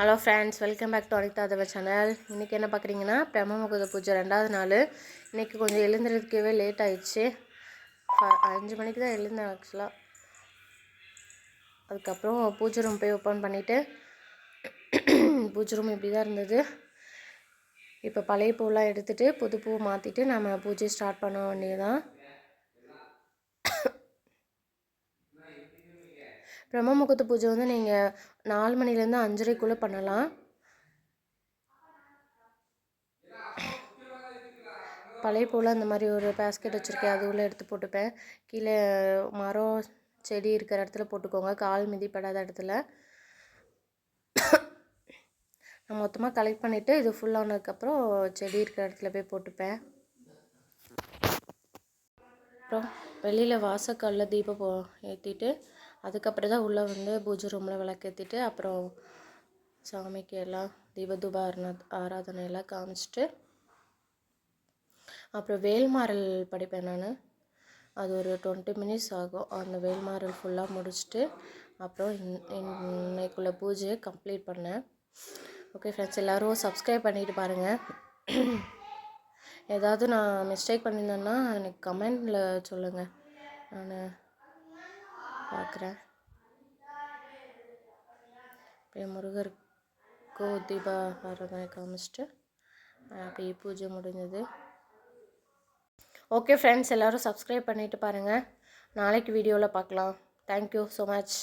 Hello friends, welcome back to Anitha Deva channel. இன்றைக்கி என்ன பார்க்குறீங்கன்னா, பிரம்ம முகூர்த்த பூஜை 2வது நாள். இன்றைக்கி கொஞ்சம் எழுந்திருக்கவே லேட் ஆகிடுச்சு. 5 மணிக்கு தான் எழுந்தேன் ஆக்சுவலாக. அதுக்கப்புறம் பூஜை ரூம் போய் ஓப்பன் பண்ணிவிட்டு பூஜை ரூம் இப்படி தான் இருந்தது. இப்போ பழைய பூவெலாம் எடுத்துகிட்டு புது பூ மாற்றிட்டு நம்ம பூஜை ஸ்டார்ட் பண்ண வேண்டியதுதான். பிரம்ம முகூர்த்த பூஜை வந்து நீங்கள் 4 மணிலேருந்து 5:30க்குள்ளே பண்ணலாம். பழைய பூவில் அந்த மாதிரி ஒரு பேஸ்கெட் வச்சுருக்கேன், அது உள்ளே எடுத்து போட்டுப்பேன். கீழே மரம் செடி இருக்கிற இடத்துல போட்டுக்கோங்க, கால் மிதிப்படாத இடத்துல. நான் மொத்தமாக கலெக்ட் பண்ணிவிட்டு இது ஃபுல்லானதுக்கப்புறம் செடி இருக்கிற இடத்துல போய் போட்டுப்பேன். அப்புறம் வெளியில் வாசக்காலில் தீபம் ஏற்றிட்டு அதுக்கப்புறம் தான் உள்ளே வந்து பூஜை ரூமில் விளக்கேற்றிட்டு அப்புறம் சாமிக்கு எல்லாம் தீபதூப ஆராதனையெல்லாம் காமிச்சிட்டு அப்புறம் வேல்மாறல் படிப்பேன் நான். அது ஒரு 20 மினிட்ஸ் ஆகும். அந்த வேல்மாறல் ஃபுல்லாக முடிச்சுட்டு அப்புறம் இன்னைக்குள்ள பூஜையை கம்ப்ளீட் பண்ணேன். ஓகே ஃப்ரெண்ட்ஸ், எல்லோரும் சப்ஸ்கிரைப் பண்ணிட்டு பாருங்கள். ஏதாவது நான் மிஸ்டேக் பண்ணியிருந்தேன்னா எனக்கு கமெண்டில் சொல்லுங்கள், நான் பார்க்குறேன். இப்போ முருகருக்கு தீப ஆராதனை காமிச்சிட்டு அப்படியே பூஜை முடிஞ்சது. ஓகே ஃப்ரெண்ட்ஸ், எல்லோரும் சப்ஸ்கிரைப் பண்ணிவிட்டு பாருங்கள். நாளைக்கு வீடியோவில் பார்க்கலாம். Thank you so much.